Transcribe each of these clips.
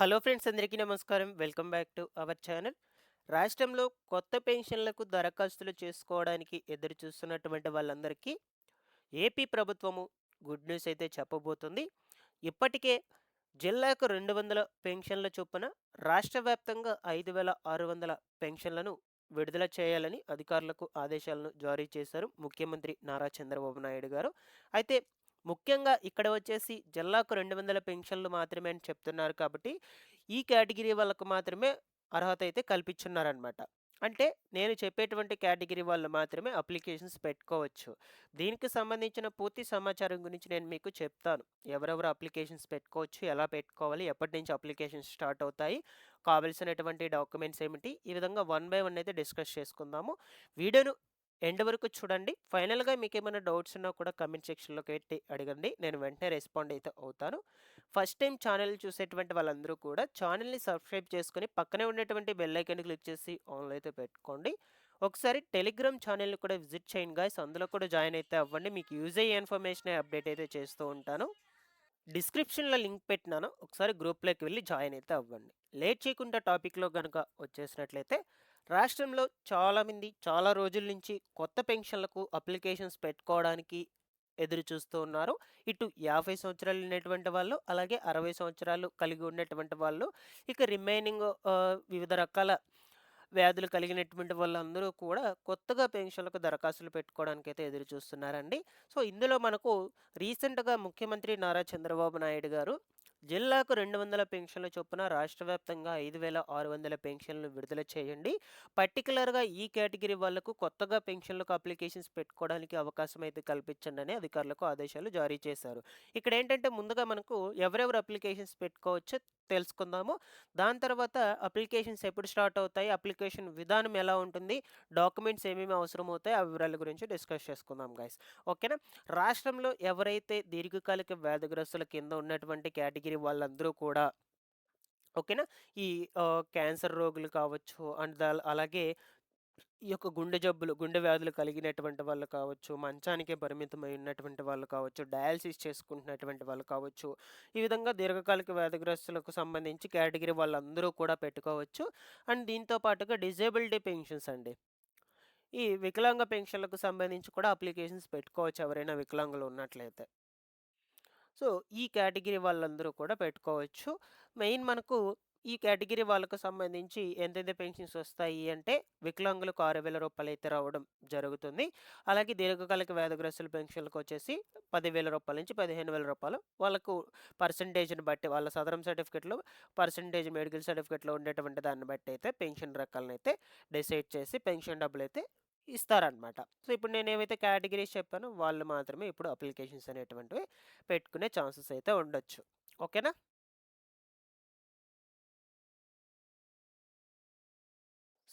Hello friends, అందరికీ నమస్కారం. Welcome back to our channel. రాష్ట్రంలో కొత్త పెన్షన్లకు దరఖాస్తులు చేసుకోవడానికి ఎదురు చూస్తున్నటువంటి వాళ్ళందరికీ ఏపీ ప్రభుత్వము గుడ్ న్యూస్ అయితే చెప్పబోతుంది. ఇప్పటికే జిల్లాకు 200 పెన్షన్ల చొప్పున రాష్ట్ర వ్యాప్తంగా 5,600 పెన్షన్లను విడుదల చేయాలని అధికారులకు ఆదేశాలను జారీ చేశారు ముఖ్యమంత్రి నారా చంద్రబాబు నాయుడు గారు. అయితే ముఖ్యంగా ఇక్కడ వచ్చేసి జిల్లాకు 200 పెన్షన్లు మాత్రమే అని చెప్తున్నారు కాబట్టి, ఈ కేటగిరీ వాళ్ళకు మాత్రమే అర్హత అయితే కల్పించున్నారనమాట. అంటే నేను చెప్పేటువంటి కేటగిరీ వాళ్ళు మాత్రమే అప్లికేషన్స్ పెట్టుకోవచ్చు. దీనికి సంబంధించిన పూర్తి సమాచారం గురించి నేను మీకు చెప్తాను. ఎవరెవరు అప్లికేషన్స్ పెట్టుకోవచ్చు, ఎలా పెట్టుకోవాలి, ఎప్పటినుంచి అప్లికేషన్స్ స్టార్ట్ అవుతాయి, కావాల్సినటువంటి డాక్యుమెంట్స్ ఏమిటి, ఈ విధంగా వన్ బై వన్ అయితే డిస్కస్ చేసుకుందాము. వీడియోను ఎండ్ వరకు చూడండి. ఫైనల్‌గా మీకేమైనా డౌట్స్ ఉన్నా కూడా కామెంట్ సెక్షన్‌లో పెట్టి అడగండి. నేను వెంటనే రెస్పాండ్ అయితే అవుతాను. ఫస్ట్ టైం ఛానల్ చూసేటువంటి వాళ్ళందరూ కూడా ఛానల్‌ని సబ్స్క్రైబ్ చేసుకొని పక్కనే ఉండేటువంటి బెల్ ఐకాన్‌ని క్లిక్ చేసి ఆన్‌లో అయితే పెట్టుకోండి. ఒకసారి టెలిగ్రామ్ ఛానల్‌ని కూడా విజిట్ చేయండి గాయ్స్. అందులో కూడా జాయిన్ అయితే అవ్వండి. మీకు యూజ్ అయ్యే ఇన్ఫర్మేషనే అప్డేట్ అయితే చేస్తూ ఉంటాను. డిస్క్రిప్షన్‌లో లింక్ పెట్టినాను. ఒకసారి గ్రూప్‌లోకి వెళ్లి జాయిన్ అయితే అవ్వండి. లేట్ చేయకుండా టాపిక్‌లో గనుక వచ్చేసినట్లయితే, రాష్ట్రంలో చాలామంది చాలా రోజుల నుంచి కొత్త పెన్షన్‌లకు అప్లికేషన్స్ పెట్టుకోవడానికి ఎదురు చూస్తూ ఉన్నారు. ఇటు 50 సంవత్సరాలు ఉన్నటువంటి వాళ్ళు, అలాగే 60 సంవత్సరాలు కలిగి ఉన్నటువంటి వాళ్ళు, ఇక రిమైనింగ్ వివిధ రకాల వ్యాధులు కలిగినటువంటి వాళ్ళందరూ కూడా కొత్తగా పెన్షన్‌లకు దరఖాస్తులు పెట్టుకోవడానికైతే ఎదురు చూస్తున్నారండి. సో, ఇందులో మనకు రీసెంట్‌గా ముఖ్యమంత్రి నారా చంద్రబాబు నాయుడు గారు జిల్లాకు 200 పెన్షన్ల చొప్పున రాష్ట్ర వ్యాప్తంగా 5,600 పెన్షన్లు విడుదల చేయండి. పర్టిక్యులర్‌గా ఈ కేటగిరీ వాళ్ళకు కొత్తగా పెన్షన్లకు అప్లికేషన్స్ పెట్టుకోవడానికి అవకాశం అయితే కల్పించండి అని అధికారులకు ఆదేశాలు జారీ చేశారు. ఇక్కడేంటంటే ముందుగా మనకు ఎవరెవరు అప్లికేషన్స్ పెట్టుకోవచ్చో తెలుసుకుందాము. దాని తర్వాత అప్లికేషన్స్ ఎప్పుడు స్టార్ట్ అవుతాయి, అప్లికేషన్ విధానం ఎలా ఉంటుంది, డాక్యుమెంట్స్ ఏమేమి అవసరమవుతాయి, ఆ వివరాల గురించి డిస్కస్ చేసుకుందాం గైస్. ఓకేనా? రాష్ట్రంలో ఎవరైతే దీర్ఘకాలిక వ్యాధిగ్రస్తుల కింద ఉన్నటువంటి కేటగిరీ వాళ్ళందరూ కూడా ఓకేనా? ఈ క్యాన్సర్ రోగులు కావచ్చు, అండ్ అలాగే ఈ యొక్క గుండె జబ్బులు, గుండె వ్యాధులు కలిగినటువంటి వాళ్ళు కావచ్చు, మంచానికే పరిమితమై ఉన్నటువంటి వాళ్ళు కావచ్చు, డయాలిసిస్ చేసుకుంటున్నటువంటి వాళ్ళు కావచ్చు, ఈ విధంగా దీర్ఘకాలిక వ్యాధిగ్రస్తులకు సంబంధించి కేటగిరీ వాళ్ళందరూ కూడా పెట్టుకోవచ్చు. అండ్ దీంతో పాటుగా డిజేబిలిటీ పెన్షన్స్ అండి. ఈ వికలాంగ పెన్షన్‌లకు సంబంధించి కూడా అప్లికేషన్స్ పెట్టుకోవచ్చు ఎవరైనా వికలాంగులు ఉన్నట్లయితే. సో, ఈ కేటగిరీ వాళ్ళందరూ కూడా పెట్టుకోవచ్చు. మెయిన్ మనకు ఈ కేటగిరీ వాళ్ళకు సంబంధించి ఎంతెంత పెన్షన్స్ వస్తాయి అంటే, వికలాంగులకు రూ. 6,000 అయితే రావడం జరుగుతుంది. అలాగే దీర్ఘకాలిక వ్యాధిగ్రస్తుల పెన్షన్‌లకొచ్చేసి రూ. 10,000 నుంచి రూ. 15,000 వాళ్ళకు పర్సెంటేజ్‌ని బట్టి వాళ్ళ సదరం సర్టిఫికేట్‌లో పర్సెంటేజ్ మెడికల్ సర్టిఫికేట్‌లో ఉండేటువంటి దాన్ని బట్టి అయితే పెన్షన్ రకాలనైతే డిసైడ్ చేసి పెన్షన్ డబ్బులైతే ఇస్తారనమాట. సో, ఇప్పుడు నేనేవైతే కేటగిరీస్ చెప్పానో వాళ్ళు మాత్రమే ఇప్పుడు అప్లికేషన్స్ అనేటువంటివి పెట్టుకునే ఛాన్సెస్ అయితే ఉండొచ్చు. ఓకేనా?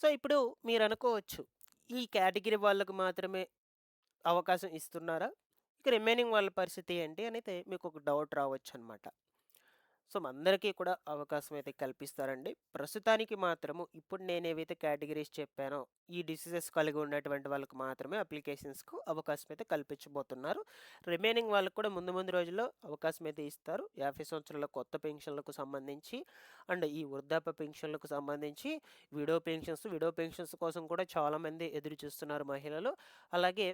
సో, ఇప్పుడు మీరనుకోవచ్చు, ఈ కేటగిరీ వాళ్ళకు మాత్రమే అవకాశం ఇస్తున్నారా? ఇక రిమైనింగ్ వాళ్ళ పరిస్థితి ఏంటి అనైతే మీకొక డౌట్ రావచ్చనమాట. సో, అందరికీ కూడా అవకాశం అయితే కల్పిస్తారండి. ప్రస్తుతానికి మాత్రము ఇప్పుడు నేనేవైతే కేటగరీస్ చెప్పానో, ఈ డిసీజెస్ కలిగి ఉన్నటువంటి వాళ్ళకి మాత్రమే అప్లికేషన్స్‌కు అవకాశం అయితే కల్పించబోతున్నారు. రిమైనింగ్ వాళ్ళకి కూడా ముందు ముందు రోజుల్లో అవకాశం అయితే ఇస్తారు. 50 సంవత్సరాల కొత్త పెన్షన్‌లకు సంబంధించి, అండ్ ఈ వృద్ధాప్య పెన్షన్‌లకు సంబంధించి, విడో పెన్షన్స్ కోసం కూడా చాలామంది ఎదురు చూస్తున్నారు మహిళలు. అలాగే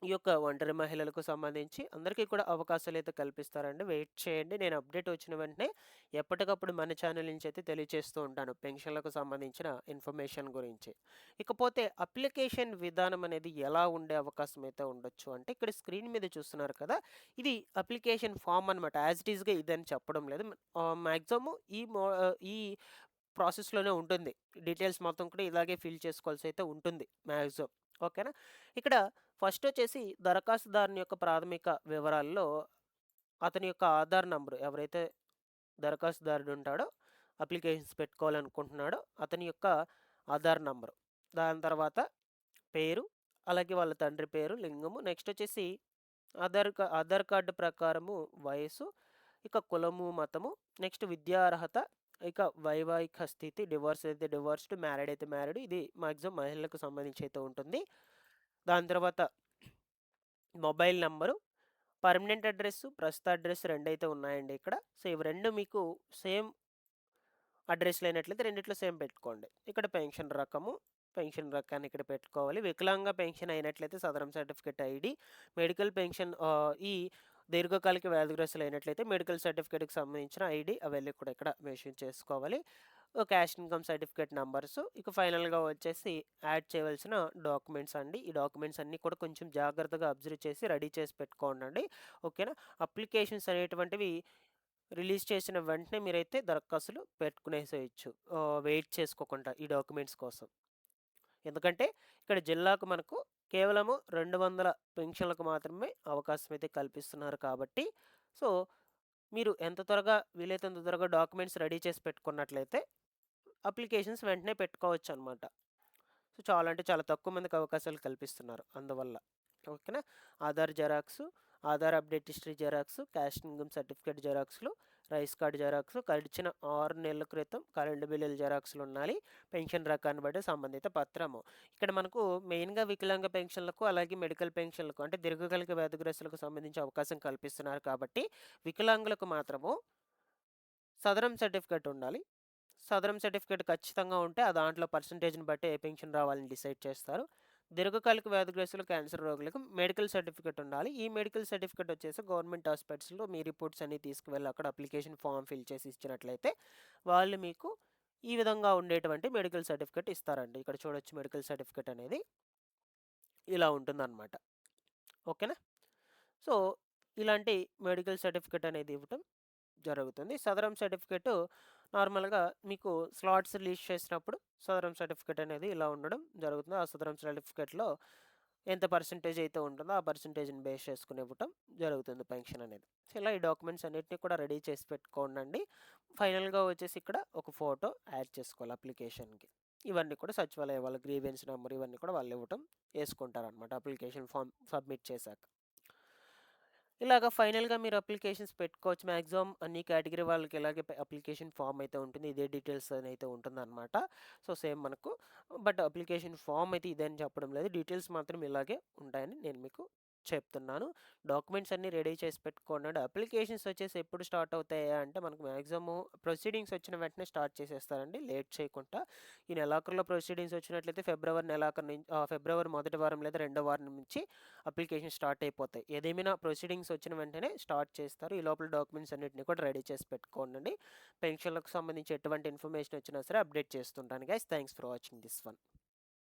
ఈ యొక్క ఒంటరి మహిళలకు సంబంధించి అందరికీ కూడా అవకాశాలైతే కల్పిస్తారండి. వెయిట్ చేయండి. నేను అప్డేట్ వచ్చిన వెంటనే ఎప్పటికప్పుడు మన ఛానల్ నుంచి అయితే తెలియచేస్తూ ఉంటాను పెన్షన్‌లకు సంబంధించిన ఇన్ఫర్మేషన్ గురించి. ఇకపోతే అప్లికేషన్ విధానం అనేది ఎలా ఉండే అవకాశం అయితే ఉండొచ్చు అంటే, ఇక్కడ స్క్రీన్ మీద చూస్తున్నారు కదా! ఇది అప్లికేషన్ ఫార్మ్ అనమాట. యాజ్ ఇట్ ఈస్‌గా ఇదని చెప్పడం లేదు. మాక్సిమం ఈ ప్రాసెస్‌లోనే ఉంటుంది. డీటెయిల్స్ మొత్తం కూడా ఇలాగే ఫిల్ చేసుకోవాల్సయితే ఉంటుంది మాక్సిమం. ఓకేనా? ఇక్కడ ఫస్టొచ్చేసి దరఖాస్తుదారుని యొక్క ప్రాథమిక వివరాల్లో అతని యొక్క ఆధార్ నంబరు ఎవరైతే దరఖాస్తుదారుడు ఉంటాడో, అప్లికేషన్స్ పెట్టుకోవాలనుకుంటున్నాడో అతని యొక్క ఆధార్ నంబరు. దాని తర్వాత పేరు, అలాగే వాళ్ళ తండ్రి పేరు, లింగము, నెక్స్టొచ్చేసి ఆధార్ కార్డ్ ప్రకారము వయస్సు, ఇక కులము, మతము, నెక్స్ట్ విద్యా అర్హత, ఇక వైవాహిక స్థితి, డివోర్స్ అయితే డివోర్స్డ్, మ్యారీడ్ అయితే మ్యారీడ్. ఇది మాక్సిమం మహిళలకు సంబంధించి అయితే ఉంటుంది. దాని తర్వాత మొబైల్ నంబరు, పర్మనెంట్ అడ్రెస్సు, ప్రస్తుత అడ్రెస్ రెండైతే ఉన్నాయండి ఇక్కడ. సో, ఇవి 2 మీకు సేమ్ అడ్రస్ లేనట్లయితే రెండిట్లో సేమ్ పెట్టుకోండి. ఇక్కడ పెన్షన్ రకము, పెన్షన్ రకాన్ని ఇక్కడ పెట్టుకోవాలి. వికలాంగ పెన్షన్ అయినట్లయితే సదరం సర్టిఫికేట్ ఐడి, మెడికల్ పెన్షన్ ఈ దీర్ఘకాలిక వ్యాధిగ్రస్తులైనట్లయితే మెడికల్ సర్టిఫికేట్‌కి సంబంధించిన ఐడి అవన్నీ కూడా ఇక్కడ మెన్షన్ చేసుకోవాలి. క్యాష్ ఇన్‌కమ్ సర్టిఫికేట్ నంబర్సు, ఇక ఫైనల్‌గా వచ్చేసి యాడ్ చేయవలసిన డాక్యుమెంట్స్ అండి. ఈ డాక్యుమెంట్స్ అన్నీ కూడా కొంచెం జాగ్రత్తగా అబ్జర్వ్ చేసి రెడీ చేసి పెట్టుకోండండి. ఓకేనా? అప్లికేషన్స్ అనేటువంటివి రిలీజ్ చేసిన వెంటనే మీరైతే దరఖాస్తులు పెట్టుకునేసేయొచ్చు. వెయిట్ చేసుకోకుండా ఈ డాక్యుమెంట్స్ కోసం. ఎందుకంటే ఇక్కడ జిల్లాకు మనకు కేవలము 200 పెన్షన్లకు మాత్రమే అవకాశం అయితే కల్పిస్తున్నారు కాబట్టి, సో మీరు ఎంత త్వరగా వీలైతే అంత త్వరగా డాక్యుమెంట్స్ రెడీ చేసి పెట్టుకున్నట్లయితే అప్లికేషన్స్ వెంటనే పెట్టుకోవచ్చనమాట. సో చాలా అంటే చాలా తక్కువ మందికి అవకాశాలు కల్పిస్తున్నారు అందువల్ల. ఓకేనా? Aadhaar xerox, Aadhaar update history xerox, cash income certificate జెరాక్స్‌లు, రైస్ కార్డ్ జెరాక్సు, గడిచిన 6 నెలల క్రితం కరెంటు బిల్లుల జెరాక్స్‌లు ఉండాలి. పెన్షన్ రకాన్ని బట్టి సంబంధిత పత్రము. ఇక్కడ మనకు మెయిన్‌గా వికలాంగ పెన్షన్లకు, అలాగే మెడికల్ పెన్షన్లకు అంటే దీర్ఘకాలిక వ్యాధిగ్రస్తులకు సంబంధించి అవకాశం కల్పిస్తున్నారు కాబట్టి, వికలాంగులకు మాత్రము సదరం సర్టిఫికేట్ ఉండాలి. సదరం సర్టిఫికేట్ ఖచ్చితంగా ఉంటే ఆ దాంట్లో పర్సెంటేజ్‌ని బట్టి ఏ పెన్షన్ రావాలని డిసైడ్ చేస్తారు. దీర్ఘకాలిక వ్యాధిగ్రస్తులు, క్యాన్సర్ రోగులకు మెడికల్ సర్టిఫికేట్ ఉండాలి. ఈ మెడికల్ సర్టిఫికేట్ వచ్చేసి గవర్నమెంట్ హాస్పిటల్స్‌లో మీ రిపోర్ట్స్ అన్నీ తీసుకువెళ్ళి అక్కడ అప్లికేషన్ ఫార్మ్ ఫిల్ చేసి ఇచ్చినట్లయితే వాళ్ళు మీకు ఈ విధంగా ఉండేటువంటి మెడికల్ సర్టిఫికేట్ ఇస్తారండి. ఇక్కడ చూడొచ్చు మెడికల్ సర్టిఫికేట్ అనేది ఇలా ఉంటుందన్నమాట. ఓకేనా? సో, ఇలాంటి మెడికల్ సర్టిఫికేట్ అనేది ఇవ్వటం జరుగుతుంది. సదరం సర్టిఫికేటు నార్మల్‌గా మీకు స్లాట్స్ రిలీజ్ చేసినప్పుడు సదరం సర్టిఫికేట్ అనేది ఇలా ఉండడం జరుగుతుంది. ఆ సదరం సర్టిఫికేట్‌లో ఎంత పర్సెంటేజ్ అయితే ఉంటుందో ఆ పర్సెంటేజ్‌ని బేస్ చేసుకొని ఇవ్వటం జరుగుతుంది పెన్షన్ అనేది. సో, ఇలా ఈ డాక్యుమెంట్స్ అన్నిటిని కూడా రెడీ చేసి పెట్టుకోండండి. ఫైనల్‌గా వచ్చేసి ఇక్కడ ఒక ఫోటో యాడ్ చేసుకోవాలి అప్లికేషన్‌కి. ఇవన్నీ కూడా సచివాలయం వాళ్ళ గ్రీవెన్స్ నంబర్ ఇవన్నీ కూడా వాళ్ళు ఇవ్వటం యేసుకుంటారనమాట అప్లికేషన్ ఫార్మ్ సబ్మిట్ చేశాక. ఇలాగ ఫైనల్‌గా మీరు అప్లికేషన్స్ పెట్టుకోవచ్చు. మాక్సిమం అన్ని కేటగిరీ వాళ్ళకి ఇలాగే అప్లికేషన్ ఫార్మ్ అయితే ఉంటుంది. ఇదే డీటెయిల్స్ అని అయితే ఉంటుందన్నమాట. సో, సేమ్ మనకు బట్ అప్లికేషన్ ఫార్మ్ అయితే ఇదే అని చెప్పడం లేదు. డీటెయిల్స్ మాత్రం ఇలాగే ఉంటాయని నేను మీకు చెప్తున్నాను. డాక్యుమెంట్స్ అన్నీ రెడీ చేసి పెట్టుకోండి. అప్లికేషన్స్ వచ్చేసి ఎప్పుడు స్టార్ట్ అవుతాయి అంటే మనకు మాక్సిమము ప్రొసీడింగ్స్ వచ్చిన వెంటనే స్టార్ట్ చేసేస్తారండి లేట్ చేయకుండా. ఈ నెలాఖరులో ప్రొసీడింగ్స్ వచ్చినట్లయితే ఫిబ్రవరి మొదటి వారం లేదా రెండో వారం నుంచి అప్లికేషన్ స్టార్ట్ అయిపోతాయి. ఏదేమైనా ప్రొసీడింగ్స్ వచ్చిన వెంటనే స్టార్ట్ చేస్తారు. ఈ లోపల డాక్యుమెంట్స్ అన్నిటిని కూడా రెడీ చేసి పెట్టుకోండి. పెన్షన్‌లకు సంబంధించి ఎటువంటి ఇన్ఫర్మేషన్ వచ్చినా సరే అప్డేట్ చేస్తుంటాను guys. Thanks for watching this one.